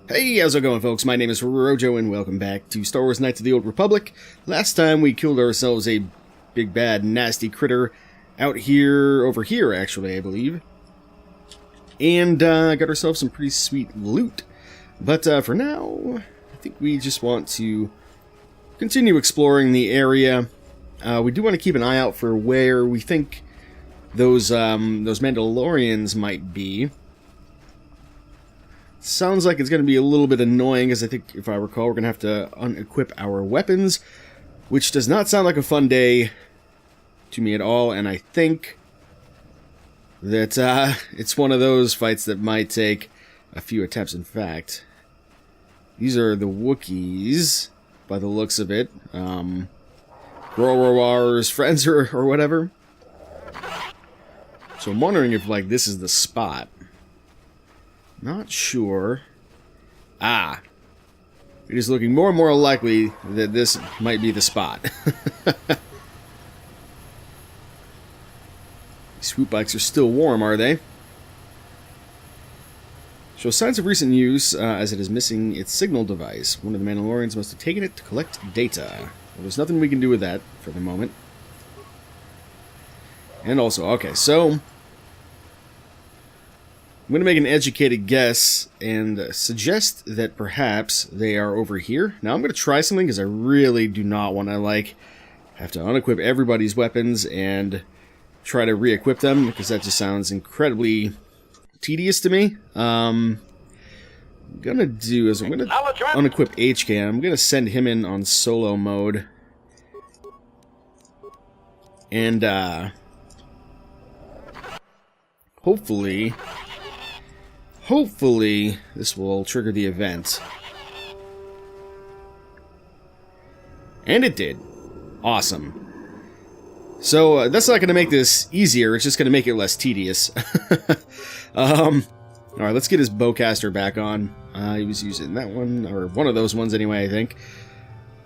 Hey, how's it going, folks? My name is Rojo, and welcome back to Star Wars Knights of the Old Republic. Last time we killed ourselves a big, bad, nasty critter out here, over here, actually, I believe. And got ourselves some pretty sweet loot. But for now, I think we just want to continue exploring the area. We do want to keep an eye out for where we think those Mandalorians might be. Sounds like it's going to be a little bit annoying, as I think, if I recall, we're going to have to unequip our weapons, which does not sound like a fun day to me at all, and I think that it's one of those fights that might take a few attempts. In fact, these are the Wookiees, by the looks of it. Growar's friends or whatever. So I'm wondering if, like, this is the spot. Not sure. It is looking more and more likely that this might be the spot. Swoop bikes are still warm, are they? Show signs of recent use, as it is missing its signal device. One of the Mandalorians must have taken it to collect data. Well, there's nothing we can do with that for the moment. And also, okay, so I'm going to make an educated guess and suggest that perhaps they are over here. Now I'm going to try something because I really do not want to, like, have to unequip everybody's weapons and try to re-equip them, because that just sounds incredibly tedious to me. I'm going to do is I'm going to unequip HK. I'm going to send him in on solo mode. And hopefully this will trigger the event. And it did. Awesome. So that's not going to make this easier, it's just going to make it less tedious. Alright, let's get his bowcaster back on. He was using that one, or one of those ones anyway, I think.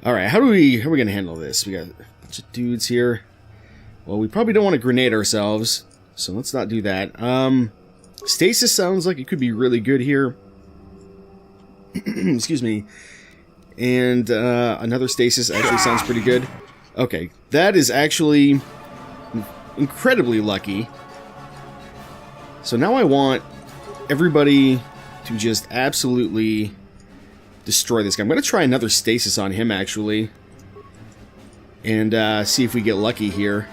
Alright, how are we going to handle this? We got a bunch of dudes here. Well, we probably don't want to grenade ourselves, so let's not do that. Stasis sounds like it could be really good here. Excuse me. And another stasis actually sounds pretty good. Okay, that is actually incredibly lucky. So now I want everybody to just absolutely destroy this guy. I'm going to try another stasis on him, actually. And see if we get lucky here.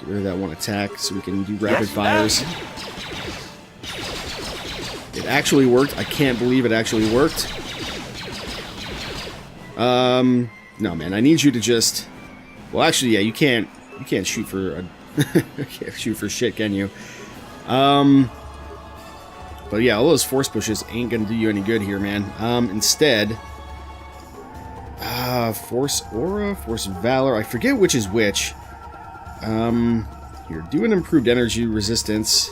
Get rid of that one attack so we can do rapid fires. It actually worked. I can't believe it actually worked. No, man, I need you to just... Well, actually, yeah, you can't shoot for a... you can't shoot for shit, can you? But yeah, all those force pushes ain't gonna do you any good here, man. Instead... Force Aura, Force Valor, I forget which is which. Here, do an improved energy resistance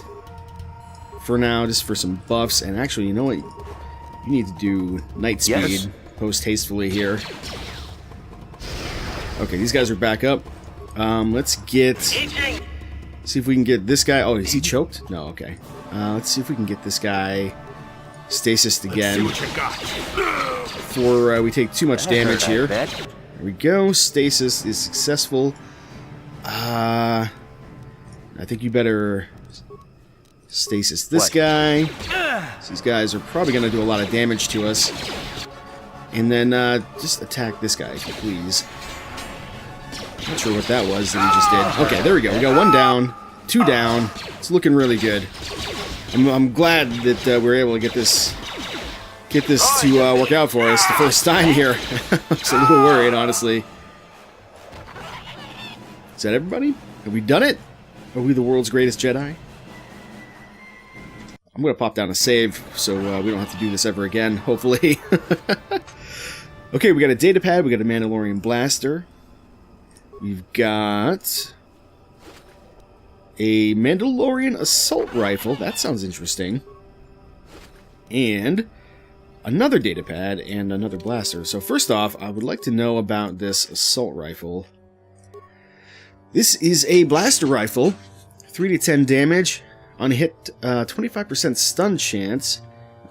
for now, just for some buffs. And actually, you know what? You need to do night speed post-hastefully here. Okay, these guys are back up. Let's get... See if we can get this guy... Oh, is he choked? No, okay. Let's see if we can get this guy stasis again. Before we take too much damage here. There we go. Stasis is successful. I think you better stasis this guy. These guys are probably going to do a lot of damage to us. And then just attack this guy, if you please. Not sure what that was that we just did. Okay, there we go. We got one down, two down. It's looking really good. I'm glad that we're able to get this to work out for us the first time here. I was a little worried, honestly. Is that everybody? Have we done it? Are we the world's greatest Jedi? I'm going to pop down a save so we don't have to do this ever again, hopefully. Okay, we got a data pad, we got a Mandalorian blaster. We've got a Mandalorian assault rifle. That sounds interesting. And another data pad and another blaster. So first off, I would like to know about this assault rifle. This is a blaster rifle, 3 to 10 damage, on hit, 25% stun chance,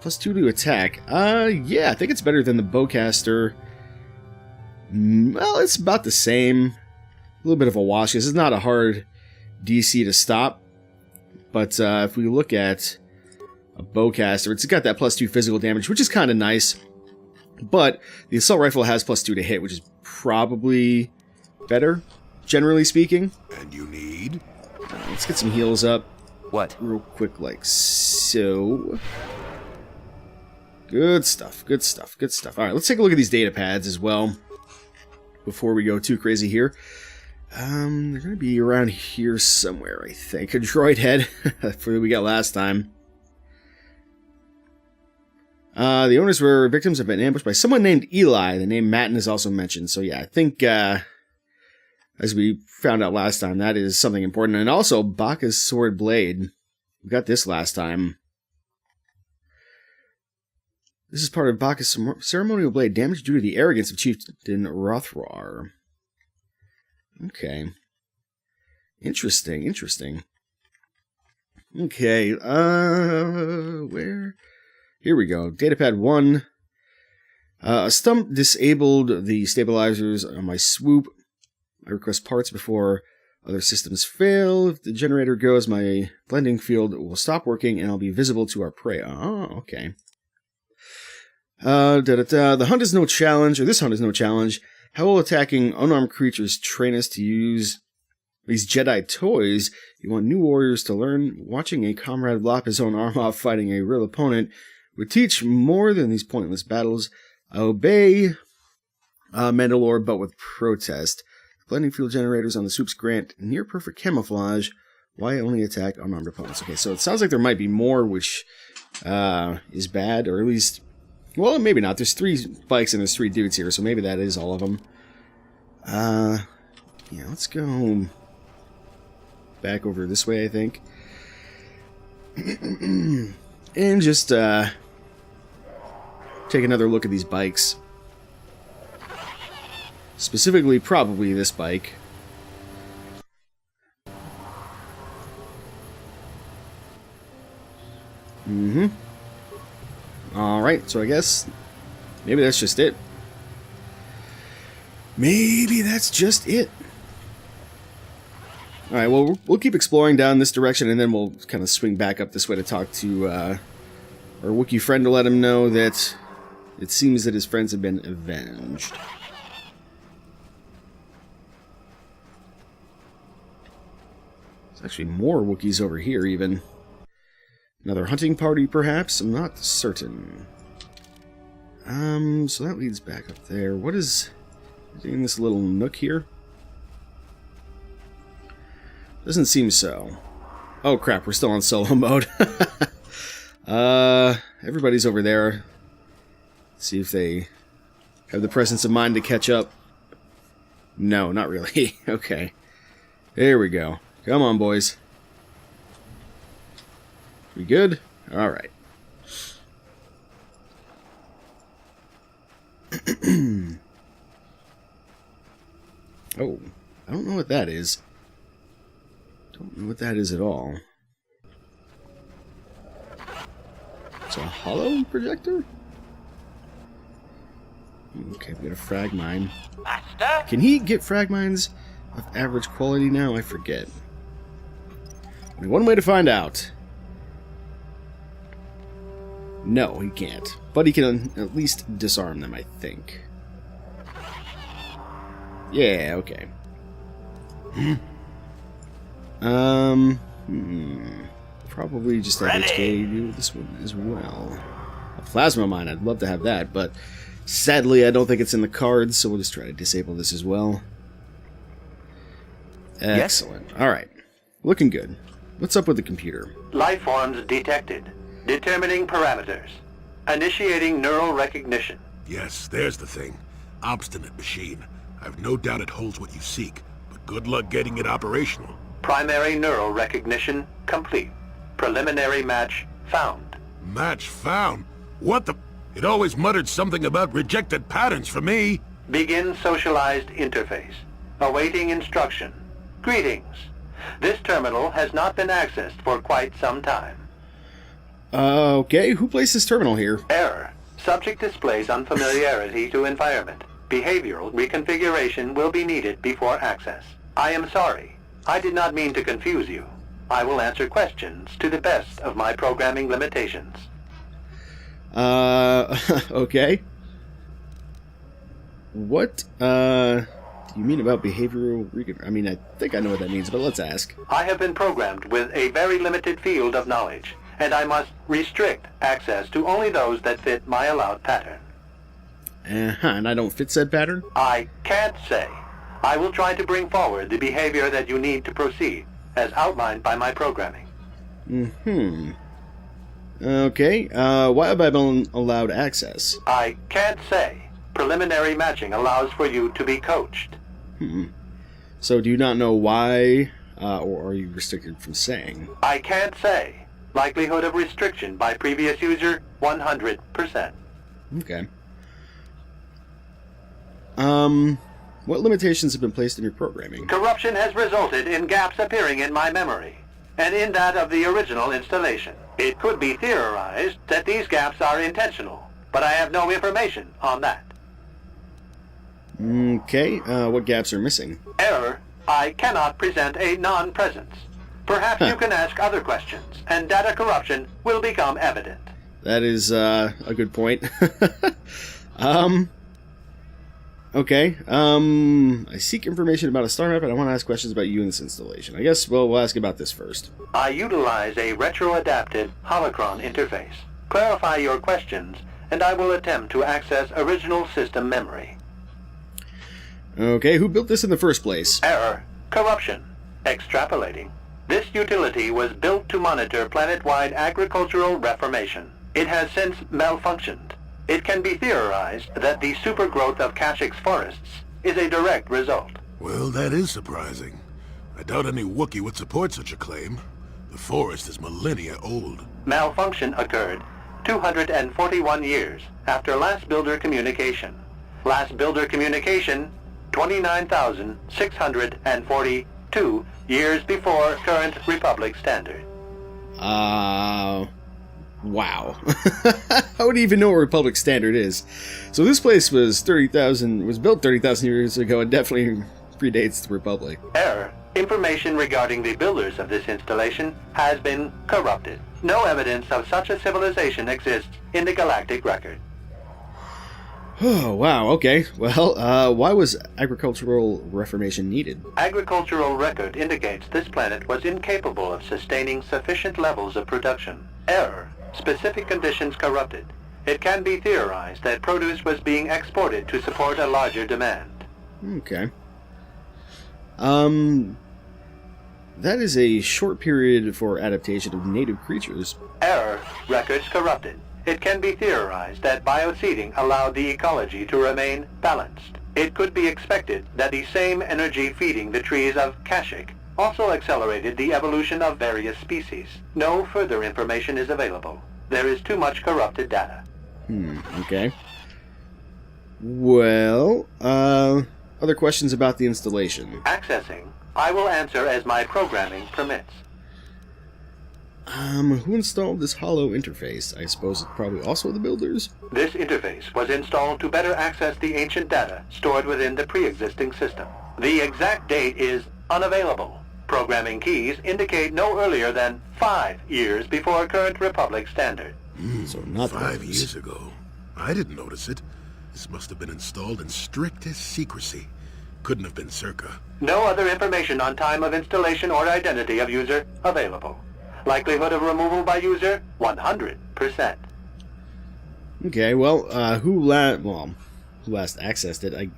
+2 to attack. Yeah, I think it's better than the bowcaster. Well, it's about the same. A little bit of a wash. This is not a hard DC to stop. But if we look at a bowcaster, it's got that +2 physical damage, which is kind of nice. But the assault rifle has +2 to hit, which is probably better, generally speaking. And you need? Let's get some heals up. What? Real quick, like so. Good stuff, good stuff, good stuff. Alright, let's take a look at these data pads as well before we go too crazy here. They're going to be around here somewhere, I think. A droid head, for what we got last time. The owners were victims of an ambush by someone named Eli. The name Matin is also mentioned. So yeah, I think, as we found out last time, that is something important. And also, Bacca's sword blade. We got this last time. This is part of Bacca's ceremonial blade, damage due to the arrogance of Chieftain Rothrar. Okay. Interesting, interesting. Okay, where? Here we go. Datapad 1. A stump disabled the stabilizers on my swoop. I request parts before other systems fail. If the generator goes, my blending field will stop working and I'll be visible to our prey. Oh, okay. The hunt is no challenge, or this hunt is no challenge. How will attacking unarmed creatures train us to use these Jedi toys? You want new warriors to learn. Watching a comrade lop his own arm off fighting a real opponent would teach more than these pointless battles. I obey Mandalore, but with protest. Blending field generators on the swoops grant near perfect camouflage. Why only attack unarmed opponents? Okay, so it sounds like there might be more, which is bad, or at least... Well, maybe not. There's 3 bikes and there's 3 dudes here, so maybe that is all of them. Yeah, let's go back over this way, I think. And just take another look at these bikes. Specifically, probably this bike. Mm-hmm. Alright, so I guess maybe that's just it. Maybe that's just it. Alright, well, we'll keep exploring down this direction, and then we'll kind of swing back up this way to talk to our Wookiee friend to let him know that it seems that his friends have been avenged. There's actually more Wookiees over here, even. Another hunting party, perhaps? I'm not certain. So that leads back up there. What is in this little nook here? Doesn't seem so. Oh crap, we're still on solo mode. Everybody's over there. Let's see if they have the presence of mind to catch up. No, not really. Okay. There we go. Come on, boys. We good? Alright. Oh, I don't know what that is. Don't know what that is at all. It's a hollow projector? Okay, we got a frag mine. Master? Can he get frag mines of average quality now? I forget. Only one way to find out. No, he can't. But he can at least disarm them, I think. Yeah, okay. Probably just have HK do this one as well. A plasma mine, I'd love to have that, but sadly I don't think it's in the cards, so we'll just try to disable this as well. Excellent. Yes. Alright. Looking good. What's up with the computer? Life forms detected. Determining parameters. Initiating neural recognition. Yes, there's the thing. Obstinate machine. I've no doubt it holds what you seek, but good luck getting it operational. Primary neural recognition complete. Preliminary match found. Match found? What the... It always muttered something about rejected patterns for me. Begin socialized interface. Awaiting instruction. Greetings. This terminal has not been accessed for quite some time. Okay, who placed this terminal here? Error. Subject displays unfamiliarity to environment. Behavioral reconfiguration will be needed before access. I am sorry. I did not mean to confuse you. I will answer questions to the best of my programming limitations. Okay. What, do you mean about behavioral I mean, I think I know what that means, but let's ask. I have been programmed with a very limited field of knowledge, and I must restrict access to only those that fit my allowed pattern. And I don't fit said pattern? I can't say. I will try to bring forward the behavior that you need to proceed, as outlined by my programming. Okay, why have I been allowed access? I can't say. Preliminary matching allows for you to be coached. So do you not know why, or are you restricted from saying? I can't say. Likelihood of restriction by previous user, 100%. Okay. What limitations have been placed in your programming? Corruption has resulted in gaps appearing in my memory, and in that of the original installation. It could be theorized that these gaps are intentional, but I have no information on that. Okay, what gaps are missing? Error. I cannot present a non-presence. Perhaps you can ask other questions, and data corruption will become evident. That is, a good point. Okay, I seek information about a star map, and I want to ask questions about you in this installation. I guess, well, we'll ask about this first. I utilize a retro-adapted holocron interface. Clarify your questions, and I will attempt to access original system memory. Okay, who built this in the first place? Error. Corruption. Extrapolating. This utility was built to monitor planet-wide agricultural reformation. It has since malfunctioned. It can be theorized that the supergrowth of Kashyk's forests is a direct result. Well, that is surprising. I doubt any Wookiee would support such a claim. The forest is millennia old. Malfunction occurred 241 years after last builder communication. Last builder communication, 29,642 years before current Republic standard. Wow. I wouldn't even know what Republic Standard is. So this place was built 30,000 years ago and definitely predates the Republic. Error. Information regarding the builders of this installation has been corrupted. No evidence of such a civilization exists in the galactic record. Oh, wow, okay. Well, why was agricultural reformation needed? Agricultural record indicates this planet was incapable of sustaining sufficient levels of production. Error. Specific conditions corrupted. It can be theorized that produce was being exported to support a larger demand. Okay. That is a short period for adaptation of native creatures. Error. Records corrupted. It can be theorized that bioseeding allowed the ecology to remain balanced. It could be expected that the same energy feeding the trees of Kashyk also accelerated the evolution of various species. No further information is available. There is too much corrupted data. Okay. Well, other questions about the installation? Accessing. I will answer as my programming permits. Who installed this holo interface? I suppose it's probably also the builders? This interface was installed to better access the ancient data stored within the pre-existing system. The exact date is unavailable. Programming keys indicate no earlier than 5 years before current Republic standard. So not 5 years ago. I didn't notice it. This must have been installed in strictest secrecy. Couldn't have been circa. No other information on time of installation or identity of user available. Likelihood of removal by user, 100%. Okay, well, who last accessed it?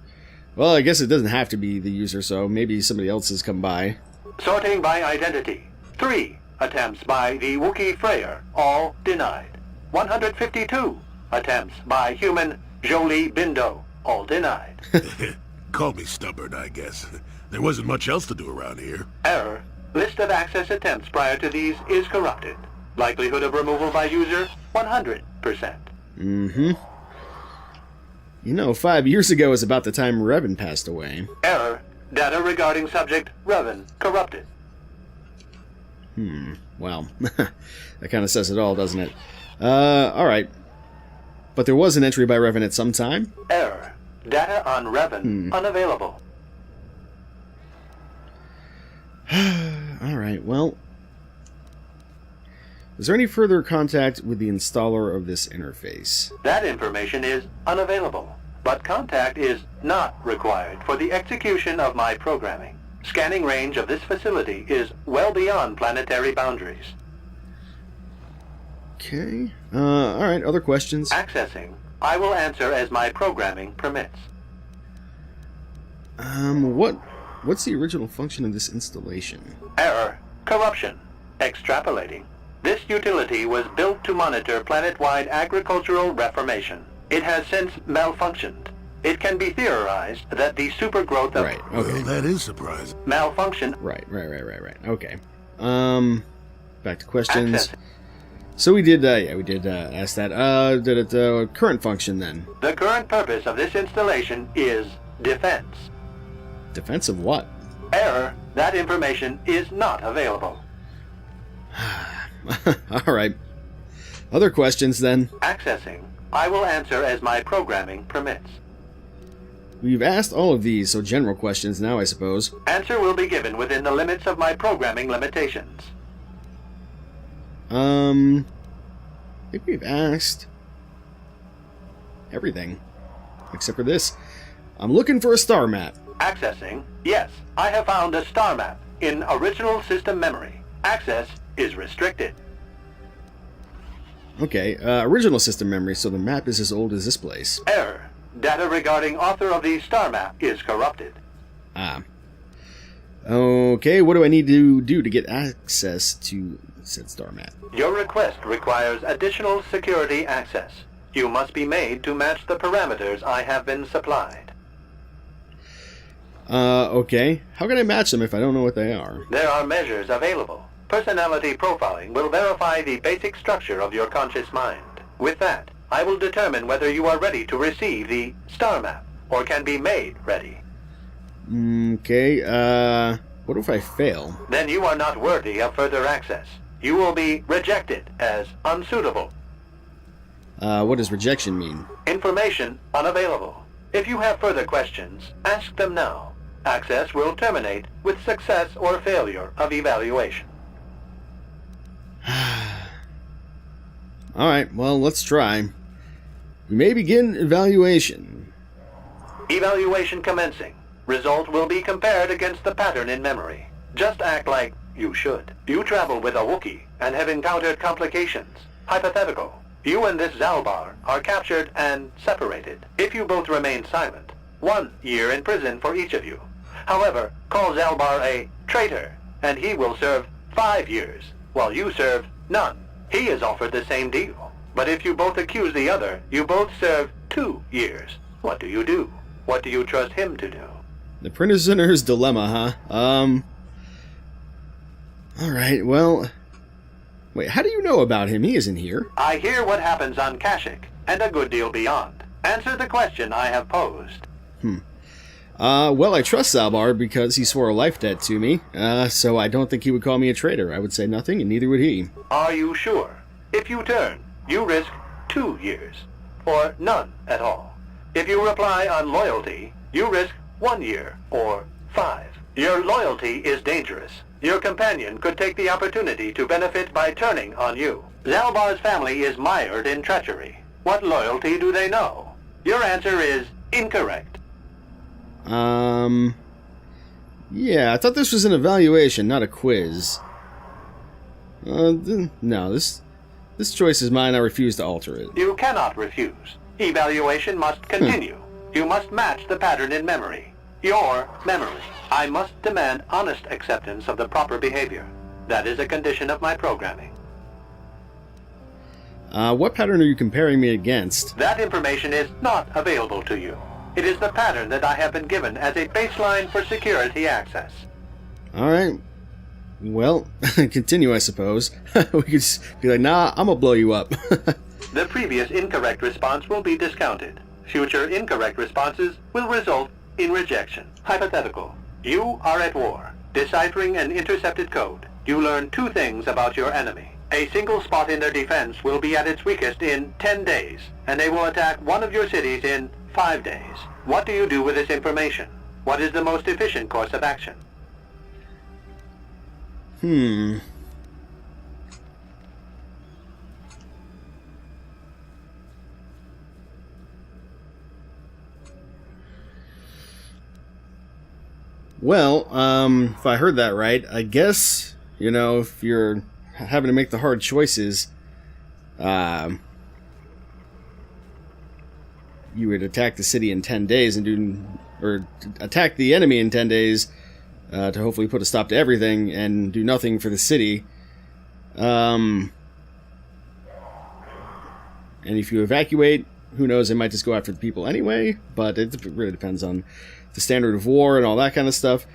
I guess it doesn't have to be the user, so maybe somebody else has come by. Sorting by identity. 3 attempts by the Wookiee Freyer, all denied. 152 attempts by human Jolie Bindo, all denied. Call me stubborn, I guess. There wasn't much else to do around here. Error. List of access attempts prior to these is corrupted. Likelihood of removal by user, 100%. You know, 5 years ago is about the time Revan passed away. Error. Data regarding subject Revan corrupted. Well, that kind of says it all, doesn't it? Alright. But there was an entry by Revan at some time? Error. Data on Revan unavailable. Alright, well... Is there any further contact with the installer of this interface? That information is unavailable, but contact is not required for the execution of my programming. Scanning range of this facility is well beyond planetary boundaries. Okay. Alright, other questions? Accessing. I will answer as my programming permits. What's the original function of this installation? Error. Corruption. Extrapolating. This utility was built to monitor planet-wide agricultural reformation. It has since malfunctioned. It can be theorized that the supergrowth of... Right, okay. Well, that is surprising. Malfunction... Right. Okay. Back to questions. Accessing. So we did ask that. Current function then. The current purpose of this installation is defense. Defense of what? Error. That information is not available. Alright. Other questions then? Accessing. I will answer as my programming permits. We've asked all of these, so general questions now, I suppose. Answer will be given within the limits of my programming limitations. I think we've asked everything. Except for this. I'm looking for a star map. Accessing. Yes, I have found a star map in original system memory. Access is restricted. Okay, original system memory, so the map is as old as this place. Error. Data regarding author of the star map is corrupted. Okay, what do I need to do to get access to said star map? Your request requires additional security access. You must be made to match the parameters I have been supplied. Okay. How can I match them if I don't know what they are? There are measures available. Personality profiling will verify the basic structure of your conscious mind. With that, I will determine whether you are ready to receive the star map, or can be made ready. Okay, what if I fail? Then you are not worthy of further access. You will be rejected as unsuitable. What does rejection mean? Information unavailable. If you have further questions, ask them now. Access will terminate with success or failure of evaluation. Alright, well, let's try. We may begin evaluation. Evaluation commencing. Result will be compared against the pattern in memory. Just act like you should. You travel with a Wookiee and have encountered complications. Hypothetical. You and this Zalbar are captured and separated. If you both remain silent, 1 year in prison for each of you. However, call Zalbar a traitor, and he will serve 5 years, while you serve none. He is offered the same deal. But if you both accuse the other, you both serve 2 years. What do you do? What do you trust him to do? The prisoner's dilemma, huh? Alright, well... Wait, how do you know about him? He isn't here. I hear what happens on Kashyyyk, and a good deal beyond. Answer the question I have posed. Well, I trust Zalbar because he swore a life debt to me, so I don't think he would call me a traitor. I would say nothing, and neither would he. Are you sure? If you turn, you risk 2 years, or none at all. If you reply on loyalty, you risk 1 year, or 5. Your loyalty is dangerous. Your companion could take the opportunity to benefit by turning on you. Zalbar's family is mired in treachery. What loyalty do they know? Your answer is incorrect. Yeah, I thought this was an evaluation, not a quiz. No, this choice is mine. I refuse to alter it. You cannot refuse. Evaluation must continue. You must match the pattern in memory. Your memory. I must demand honest acceptance of the proper behavior. That is a condition of my programming. What pattern are you comparing me against? That information is not available to you. It is the pattern that I have been given as a baseline for security access. Alright. Well, continue, I suppose. We could just be like, nah, I'm gonna blow you up. The previous incorrect response will be discounted. Future incorrect responses will result in rejection. Hypothetical. You are at war, deciphering an intercepted code. you learn 2 things about your enemy. A single spot in their defense will be at its weakest in 10 days, and they will attack one of your cities in 5 days. What do you do with this information? What is the most efficient course of action? Well, if I heard that right, I guess, you know, if you're having to make the hard choices, you would attack the city in 10 days and or attack the enemy in 10 days to hopefully put a stop to everything and do nothing for the city. And if you evacuate, who knows, they might just go after the people anyway, but it really depends on the standard of war and all that kind of stuff.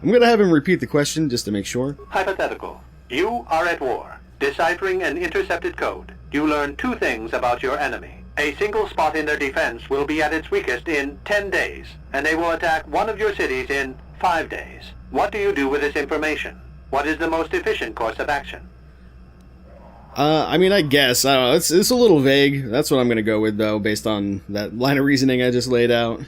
I'm going to have him repeat the question just to make sure. Hypothetical. You are at war. Deciphering an intercepted code, you learn 2 things about your enemy. A single spot in their defense will be at its weakest in 10 days, and they will attack one of your cities in 5 days. What do you do with this information? What is the most efficient course of action? I mean, I guess. I don't know. It's a little vague. That's what I'm going to go with, though, based on that line of reasoning I just laid out.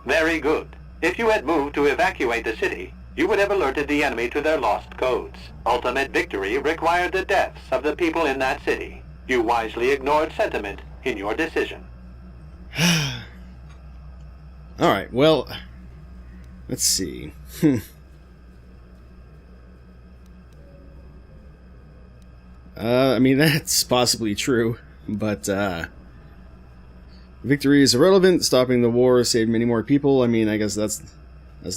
Very good. If you had moved to evacuate the city, you would have alerted the enemy to their lost codes. Ultimate victory required the deaths of the people in that city. You wisely ignored sentiment in your decision. Alright, well, let's see. I mean, that's possibly true, but, victory is irrelevant. Stopping the war saved many more people. I mean, I guess that's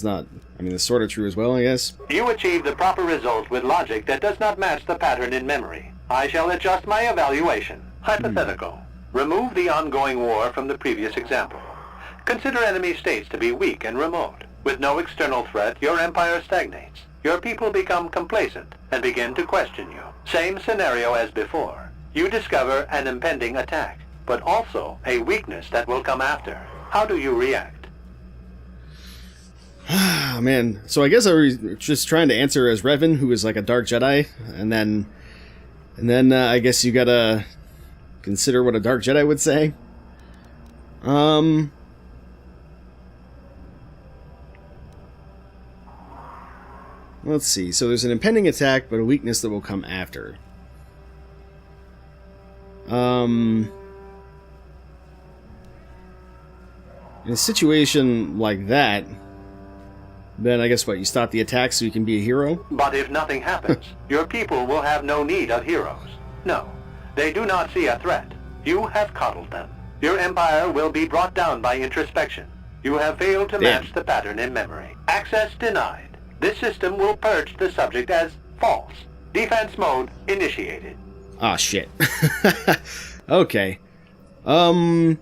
not... I mean, that's sort of true as well, I guess. You achieved the proper result with logic that does not match the pattern in memory. I shall adjust my evaluation. Hypothetical. Remove the ongoing war from the previous example. Consider enemy states to be weak and remote. With no external threat, your empire stagnates. Your people become complacent and begin to question you. Same scenario as before. You discover an impending attack, but also a weakness that will come after. How do you react? Man, so I guess I was just trying to answer as Revan, who is like a dark Jedi, and then I guess you gotta consider what a dark Jedi would say. Let's see. So there's an impending attack, but a weakness that will come after. In a situation like that, then I guess what, you stop the attack so you can be a hero? But if nothing happens, your people will have no need of heroes. No, they do not see a threat. You have coddled them. Your empire will be brought down by introspection. You have failed to match the pattern in memory. Access denied. This system will purge the subject as false. Defense mode initiated. Ah, shit. Okay. Well,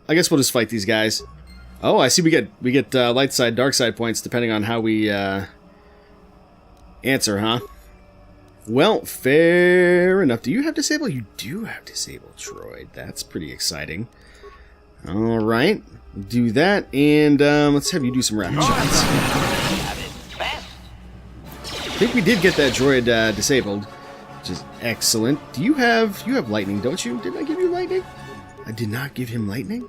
I guess we'll just fight these guys. Oh, I see we get light side, dark side points depending on how we answer, huh? Well, fair enough. Do you have disable? You do have disable droid. That's pretty exciting. All right, do that, and let's have you do some rapid shots. I think we did get that droid disabled, which is excellent. Do you have lightning? Don't you? Did I give you lightning? I did not give him lightning.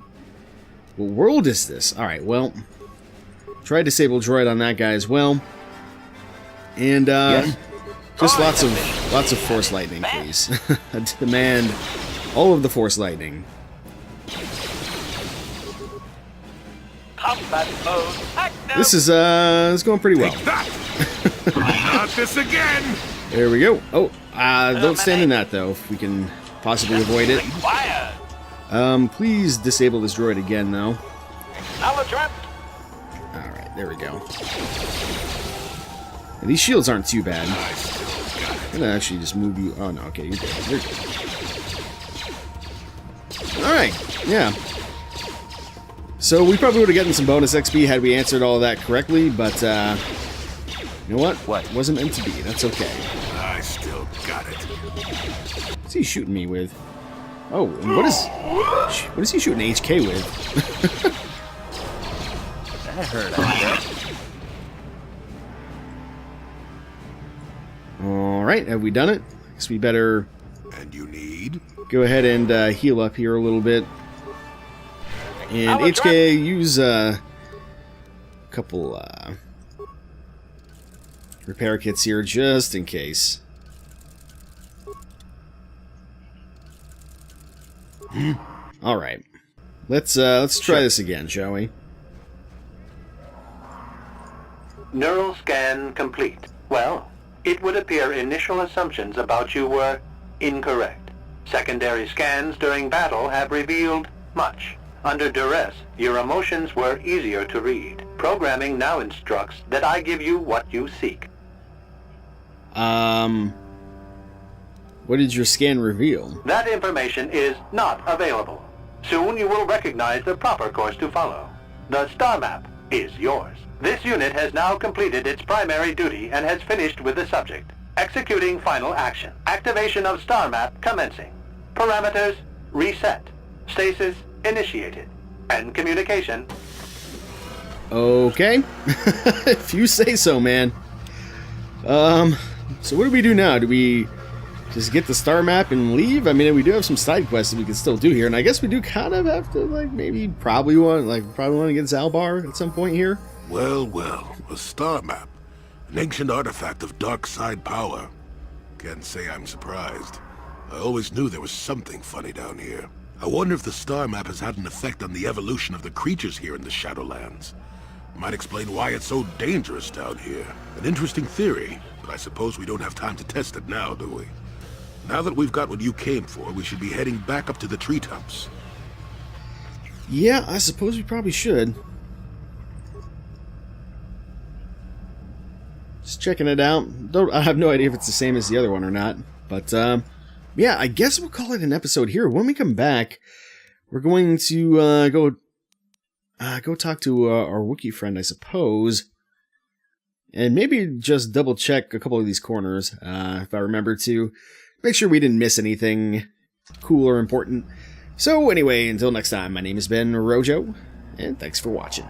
What world is this? All right, well, try disable droid on that guy as well, and yes. Just lots of force lightning, please. I demand all of the force lightning. This is going pretty well. Not this again. There we go. Oh, don't stand in that though. If we can possibly avoid it. Please disable this droid again, though. All right, there we go. And these shields aren't too bad. I'm gonna actually just move you. Oh no, okay, you're good. You're good. All right, yeah. So we probably would have gotten some bonus XP had we answered all of that correctly, but you know what? What wasn't meant to be. That's okay. I still got it. What's he shooting me with? Oh, and what is he shooting HK with? That hurt, I guess. Alright, have we done it? I guess we better And you need? go ahead and heal up here a little bit. And HK, use a couple repair kits here just in case. Alright. Let's try this again, shall we? Neural scan complete. Well, it would appear initial assumptions about you were incorrect. Secondary scans during battle have revealed much. Under duress, your emotions were easier to read. Programming now instructs that I give you what you seek. What did your scan reveal? That information is not available. Soon you will recognize the proper course to follow. The star map is yours. This unit has now completed its primary duty and has finished with the subject. Executing final action. Activation of star map commencing. Parameters reset. Stasis initiated. And communication. Okay. If you say so, man. So what do we do now? Do we just get the star map and leave? I mean, we do have some side quests that we can still do here, and I guess we do kind of have to, like, maybe probably want to get Zalbar at some point here. Well, well, a star map. An ancient artifact of dark side power. Can't say I'm surprised. I always knew there was something funny down here. I wonder if the star map has had an effect on the evolution of the creatures here in the Shadowlands. Might explain why it's so dangerous down here. An interesting theory, but I suppose we don't have time to test it now, do we? Now that we've got what you came for, we should be heading back up to the treetops. Yeah, I suppose we probably should. Just checking it out. I have no idea if it's the same as the other one or not. But, yeah, I guess we'll call it an episode here. When we come back, we're going to go talk to our Wookiee friend, I suppose. And maybe just double check a couple of these corners, if I remember to. Make sure we didn't miss anything cool or important. So anyway, until next time, my name has been Rojo, and thanks for watching.